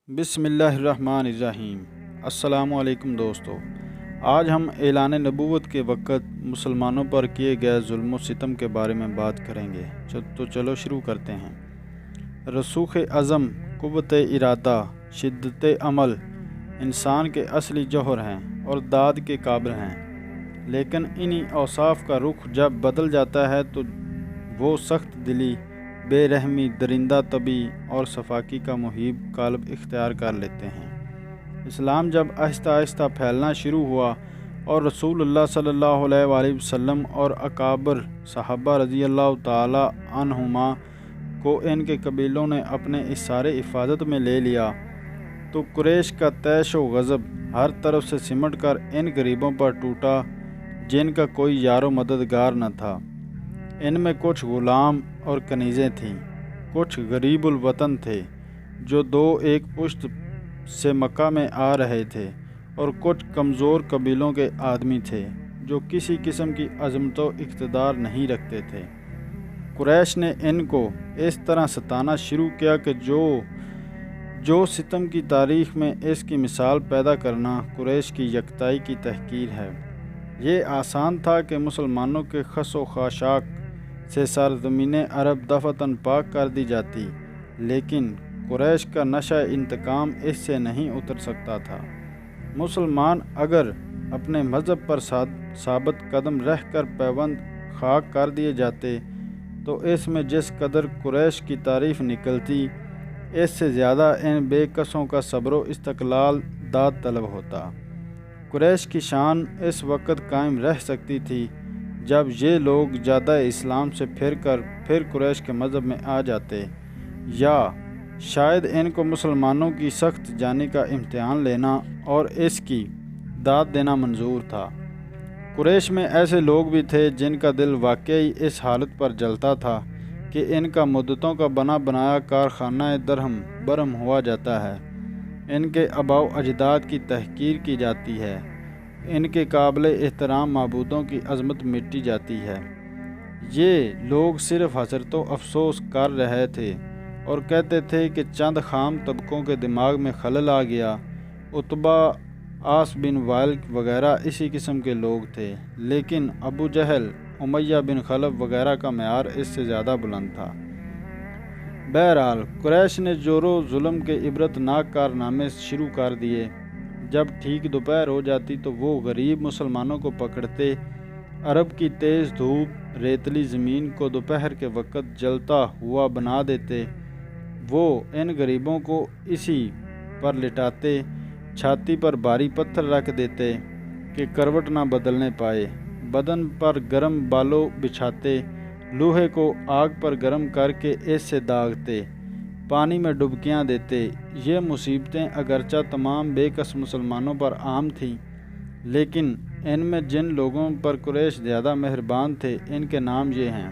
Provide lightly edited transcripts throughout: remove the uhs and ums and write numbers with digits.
بسم اللہ الرحمن الرحیم۔ السلام علیکم دوستو، آج ہم اعلان نبوت کے وقت مسلمانوں پر کیے گئے ظلم و ستم کے بارے میں بات کریں گے۔ تو چلو شروع کرتے ہیں۔ رسوخ عزم، قوت ارادہ، شدت عمل انسان کے اصلی جوہر ہیں اور داد کے قابل ہیں، لیکن انہی اوصاف کا رخ جب بدل جاتا ہے تو وہ سخت دلی، بے رحمی، درندہ طبعی اور صفاقی کا محیب قالب اختیار کر لیتے ہیں۔ اسلام جب آہستہ آہستہ پھیلنا شروع ہوا اور رسول اللہ صلی اللہ علیہ وآلہ وسلم اور اکابر صحابہ رضی اللہ تعالی عنہما کو ان کے قبیلوں نے اپنے اثار حفاظت میں لے لیا، تو قریش کا طیش و غضب ہر طرف سے سمٹ کر ان غریبوں پر ٹوٹا جن کا کوئی یار و مددگار نہ تھا۔ ان میں کچھ غلام اور کنیزیں تھیں، کچھ غریب الوطن تھے جو دو ایک پشت سے مکہ میں آ رہے تھے، اور کچھ کمزور قبیلوں کے آدمی تھے جو کسی قسم کی عظمت و اقتدار نہیں رکھتے تھے۔ قریش نے ان کو اس طرح ستانا شروع کیا کہ جو ستم کی تاریخ میں اس کی مثال پیدا کرنا قریش کی یکتائی کی تحقیر ہے۔ یہ آسان تھا کہ مسلمانوں کے خس و خاشاک سے سرزمین عرب دفعتاً پاک کر دی جاتی، لیکن قریش کا نشہ انتقام اس سے نہیں اتر سکتا تھا۔ مسلمان اگر اپنے مذہب پر ثابت قدم رہ کر پیوند خاک کر دیے جاتے تو اس میں جس قدر قریش کی تعریف نکلتی، اس سے زیادہ ان بے کسوں کا صبر و استقلال داد طلب ہوتا۔ قریش کی شان اس وقت قائم رہ سکتی تھی جب یہ لوگ جادہ اسلام سے پھر قریش کے مذہب میں آ جاتے، یا شاید ان کو مسلمانوں کی سخت جانی کا امتحان لینا اور اس کی داد دینا منظور تھا۔ قریش میں ایسے لوگ بھی تھے جن کا دل واقعی اس حالت پر جلتا تھا کہ ان کا مدتوں کا بنا بنایا کارخانہ درہم برہم ہوا جاتا ہے، ان کے آباء و اجداد کی تحقیر کی جاتی ہے، ان کے قابل احترام معبودوں کی عظمت مٹی جاتی ہے۔ یہ لوگ صرف حسرت و افسوس کر رہے تھے اور کہتے تھے کہ چند خام طبقوں کے دماغ میں خلل آ گیا۔ عتبہ، عاص بن وائل وغیرہ اسی قسم کے لوگ تھے، لیکن ابو جہل، امیہ بن خلف وغیرہ کا معیار اس سے زیادہ بلند تھا۔ بہرحال قریش نے جور و ظلم کے عبرت ناک کارنامے شروع کر دیے۔ جب ٹھیک دوپہر ہو جاتی تو وہ غریب مسلمانوں کو پکڑتے، عرب کی تیز دھوپ ریتلی زمین کو دوپہر کے وقت جلتا ہوا بنا دیتے۔ وہ ان غریبوں کو اسی پر لٹاتے، چھاتی پر بھاری پتھر رکھ دیتے کہ کروٹ نہ بدلنے پائے، بدن پر گرم بالو بچھاتے، لوہے کو آگ پر گرم کر کے اس سے داغتے، پانی میں ڈبکیاں دیتے۔ یہ مصیبتیں اگرچہ تمام بے کس مسلمانوں پر عام تھیں، لیکن ان میں جن لوگوں پر قریش زیادہ مہربان تھے ان کے نام یہ ہیں۔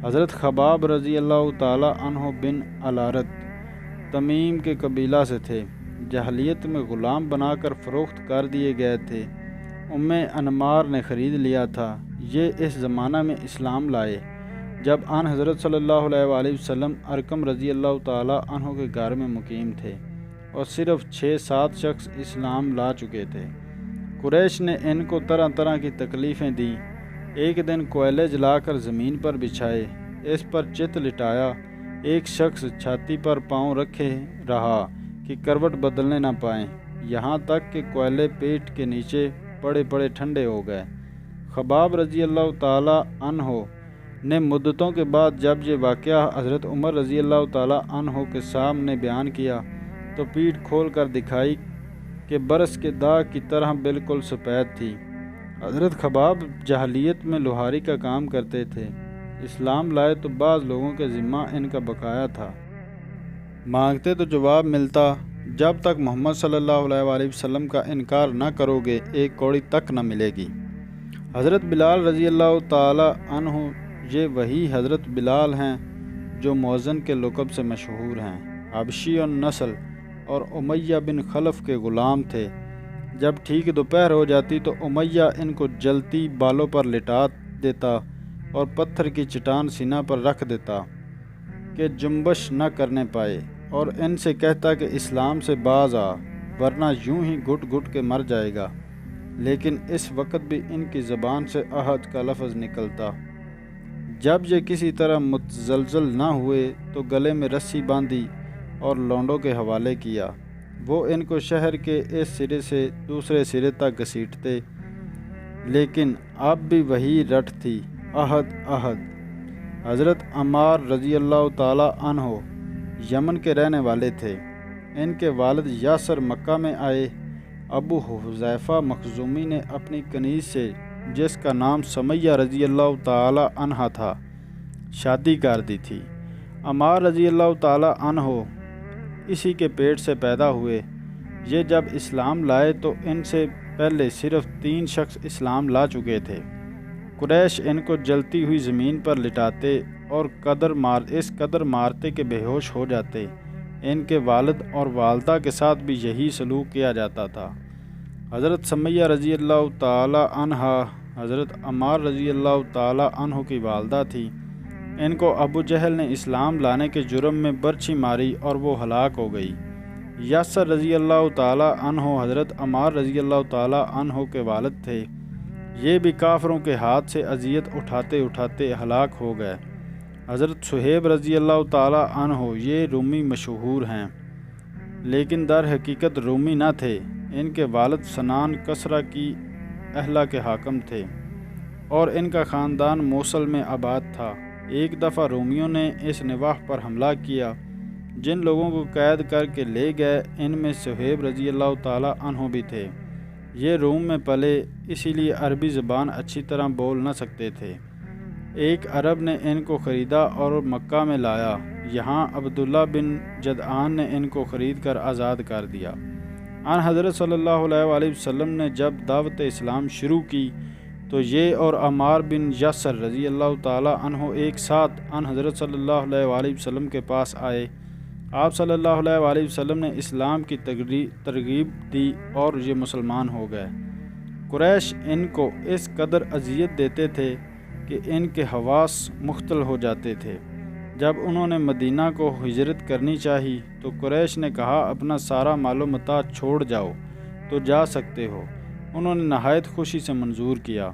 حضرت خباب رضی اللہ تعالی عنہ بن الارت تمیم کے قبیلہ سے تھے، جاہلیت میں غلام بنا کر فروخت کر دیے گئے تھے، ام انمار نے خرید لیا تھا۔ یہ اس زمانہ میں اسلام لائے جب آن حضرت صلی اللہ علیہ وآلہ وسلم ارقم رضی اللہ تعالی عنہ کے گھر میں مقیم تھے، اور صرف 6-7 شخص اسلام لا چکے تھے۔ قریش نے ان کو طرح طرح کی تکلیفیں دیں۔ ایک دن کوئلے جلا کر زمین پر بچھائے، اس پر چت لٹایا، ایک شخص چھاتی پر پاؤں رکھے رہا کہ کروٹ بدلنے نہ پائیں، یہاں تک کہ کوئلے پیٹ کے نیچے پڑے پڑے ٹھنڈے ہو گئے۔ خباب رضی اللہ تعالی عنہ نے مدتوں کے بعد جب یہ واقعہ حضرت عمر رضی اللہ تعالی عنہ کے سامنے بیان کیا تو پیٹھ کھول کر دکھائی کہ برس کے داغ کی طرح بالکل سفید تھی۔ حضرت خباب جاہلیت میں لوہاری کا کام کرتے تھے، اسلام لائے تو بعض لوگوں کے ذمہ ان کا بقایا تھا، مانگتے تو جواب ملتا، جب تک محمد صلی اللہ علیہ وآلہ وسلم کا انکار نہ کرو گے ایک کوڑی تک نہ ملے گی۔ حضرت بلال رضی اللہ تعالی عنہ، یہ وہی حضرت بلال ہیں جو مؤذن کے لقب سے مشہور ہیں، حبشی النسل اور امیہ بن خلف کے غلام تھے۔ جب ٹھیک دوپہر ہو جاتی تو امیہ ان کو جلتی بالوں پر لٹا دیتا اور پتھر کی چٹان سینہ پر رکھ دیتا کہ جنبش نہ کرنے پائے۔ اور ان سے کہتا کہ اسلام سے باز آ، ورنہ یوں ہی گھٹ گھٹ کے مر جائے گا۔ لیکن اس وقت بھی ان کی زبان سے عہد کا لفظ نکلتا۔ جب یہ کسی طرح متزلزل نہ ہوئے تو گلے میں رسی باندھی اور لونڈوں کے حوالے کیا۔ وہ ان کو شہر کے اس سرے سے دوسرے سرے تک گھسیٹتے، لیکن اب بھی وہی رٹ تھی، عہد عہد۔ حضرت عمار رضی اللہ تعالی عنہ یمن کے رہنے والے تھے۔ ان کے والد یاسر مکہ میں آئے۔ ابو حذیفہ مخزومی نے اپنی کنیز سے، جس کا نام سمیہ رضی اللہ تعالی عنہ تھا، شادی کر دی تھی۔ عمار رضی اللہ تعالی عنہ اسی کے پیٹ سے پیدا ہوئے۔ یہ جب اسلام لائے تو ان سے پہلے صرف 3 شخص اسلام لا چکے تھے۔ قریش ان کو جلتی ہوئی زمین پر لٹاتے اور اس قدر مارتے کہ بے ہوش ہو جاتے۔ ان کے والد اور والدہ کے ساتھ بھی یہی سلوک کیا جاتا تھا۔ حضرت سمیہ رضی اللہ تعالی عنہ حضرت عمار رضی اللہ تعالی عنہ کی والدہ تھی۔ ان کو ابو جہل نے اسلام لانے کے جرم میں برچھی ماری اور وہ ہلاک ہو گئی۔ یاسر رضی اللہ تعالی عنہ حضرت عمار رضی اللہ تعالی عنہ کے والد تھے۔ یہ بھی کافروں کے ہاتھ سے اذیت اٹھاتے اٹھاتے ہلاک ہو گئے۔ حضرت صہیب رضی اللہ تعالی عنہ یہ رومی مشہور ہیں، لیکن در حقیقت رومی نہ تھے۔ ان کے والد سنان کسرا کی اہلیہ کے حاکم تھے اور ان کا خاندان موصل میں آباد تھا۔ ایک دفعہ رومیوں نے اس نواح پر حملہ کیا۔ جن لوگوں کو قید کر کے لے گئے ان میں صہیب رضی اللہ تعالی عنہ بھی تھے۔ یہ روم میں پلے، اسی لیے عربی زبان اچھی طرح بول نہ سکتے تھے۔ ایک عرب نے ان کو خریدا اور مکہ میں لایا۔ یہاں عبداللہ بن جدعان نے ان کو خرید کر آزاد کر دیا۔ ان حضرت صلی اللہ علیہ وآلہ وسلم نے جب دعوت اسلام شروع کی تو یہ اور عمار بن یاسر رضی اللہ تعالی عنہ ایک ساتھ ان حضرت صلی اللہ علیہ وآلہ وسلم کے پاس آئے۔ آپ صلی اللہ علیہ وآلہ وسلم نے اسلام کی ترغیب دی اور یہ مسلمان ہو گئے۔ قریش ان کو اس قدر اذیت دیتے تھے کہ ان کے حواس مختل ہو جاتے تھے۔ جب انہوں نے مدینہ کو ہجرت کرنی چاہی تو قریش نے کہا اپنا سارا مال و متاع چھوڑ جاؤ تو جا سکتے ہو۔ انہوں نے نہایت خوشی سے منظور کیا۔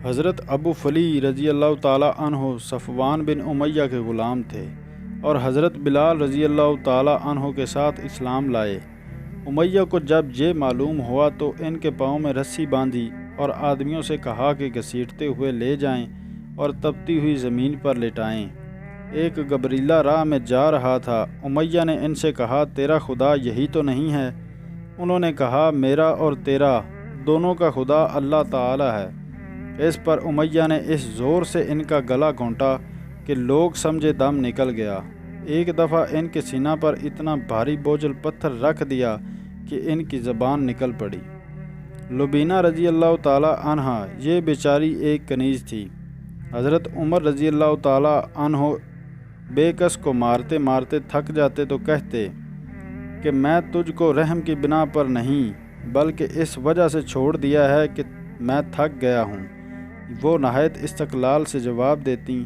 حضرت ابو فلی رضی اللہ تعالی عنہ صفوان بن امیہ کے غلام تھے اور حضرت بلال رضی اللہ تعالی عنہ کے ساتھ اسلام لائے۔ امیہ کو جب یہ معلوم ہوا تو ان کے پاؤں میں رسی باندھی اور آدمیوں سے کہا کہ گھسیٹتے ہوئے لے جائیں اور تپتی ہوئی زمین پر لٹائیں۔ ایک گبریلہ راہ میں جا رہا تھا۔ امیہ نے ان سے کہا تیرا خدا یہی تو نہیں ہے؟ انہوں نے کہا میرا اور تیرا دونوں کا خدا اللہ تعالی ہے۔ اس پر امیہ نے اس زور سے ان کا گلا گھونٹا کہ لوگ سمجھے دم نکل گیا۔ ایک دفعہ ان کے سینہ پر اتنا بھاری بوجھل پتھر رکھ دیا کہ ان کی زبان نکل پڑی۔ لبینہ رضی اللہ تعالی عنہ یہ بیچاری ایک کنیز تھی۔ حضرت عمر رضی اللہ تعالی عنہ بے کس کو مارتے مارتے تھک جاتے تو کہتے کہ میں تجھ کو رحم کی بنا پر نہیں بلکہ اس وجہ سے چھوڑ دیا ہے کہ میں تھک گیا ہوں۔ وہ نہایت استقلال سے جواب دیتی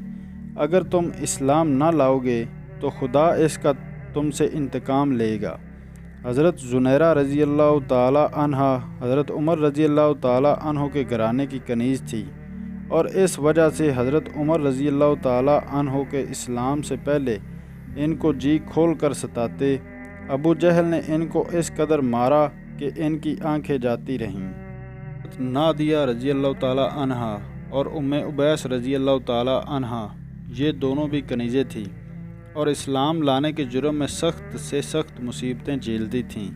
اگر تم اسلام نہ لاؤ گے تو خدا اس کا تم سے انتقام لے گا۔ حضرت زنیرہ رضی اللہ تعالی عنہ حضرت عمر رضی اللہ تعالی عنہ کے گھرانے کی کنیز تھی اور اس وجہ سے حضرت عمر رضی اللہ تعالی عنہ کے اسلام سے پہلے ان کو جی کھول کر ستاتے۔ ابو جہل نے ان کو اس قدر مارا کہ ان کی آنکھیں جاتی رہیں۔ نادیہ رضی اللہ تعالی عنہ اور ام عبیس رضی اللہ تعالی عنہ یہ دونوں بھی کنیزیں تھیں اور اسلام لانے کے جرم میں سخت سے سخت مصیبتیں جھیلتی تھیں۔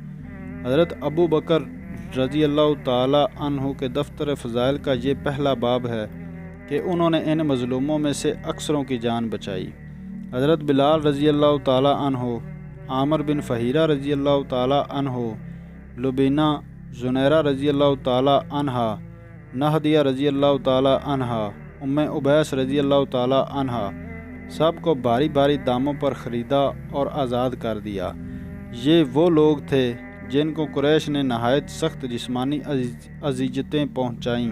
حضرت ابو بکر رضی اللہ تعالی عنہ کے دفتر فضائل کا یہ پہلا باب ہے کہ انہوں نے ان مظلوموں میں سے اکثروں کی جان بچائی۔ حضرت بلال رضی اللہ تعالی عنہ، عامر بن فہیرہ رضی اللہ تعالی عنہ، لبینہ، زنیرہ رضی اللہ تعالی عنہ، نہدیہ رضی اللہ تعالی عنہ، ام عبیس رضی اللہ تعالی عنہ سب کو باری باری داموں پر خریدا اور آزاد کر دیا۔ یہ وہ لوگ تھے جن کو قریش نے نہایت سخت جسمانی اذیتیں پہنچائیں۔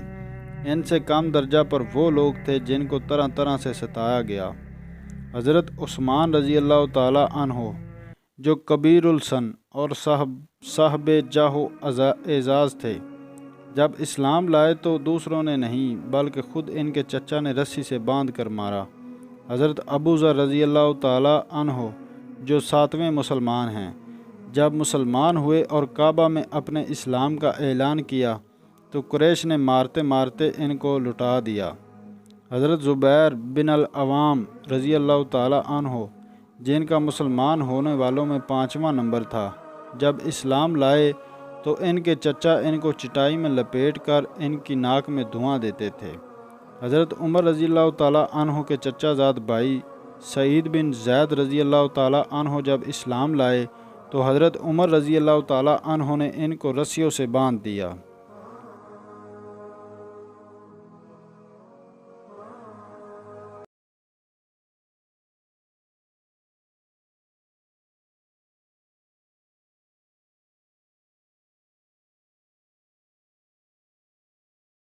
ان سے کم درجہ پر وہ لوگ تھے جن کو طرح طرح سے ستایا گیا۔ حضرت عثمان رضی اللہ تعالی عنہ جو کبیر السن اور صاحب جاہ و اعزاز تھے۔ جب اسلام لائے تو دوسروں نے نہیں بلکہ خود ان کے چچا نے رسی سے باندھ کر مارا۔ حضرت ابو ذر رضی اللہ تعالی عنہ جو 7ویں مسلمان ہیں، جب مسلمان ہوئے اور کعبہ میں اپنے اسلام کا اعلان کیا تو قریش نے مارتے مارتے ان کو لٹا دیا۔ حضرت زبیر بن العوام رضی اللہ تعالی عنہ جن کا مسلمان ہونے والوں میں 5واں نمبر تھا، جب اسلام لائے تو ان کے چچا ان کو چٹائی میں لپیٹ کر ان کی ناک میں دھواں دیتے تھے۔ حضرت عمر رضی اللہ تعالی عنہ کے چچا زاد بھائی سعید بن زید رضی اللہ تعالی عنہ جب اسلام لائے تو حضرت عمر رضی اللہ تعالی عنہ نے ان کو رسیوں سے باندھ دیا۔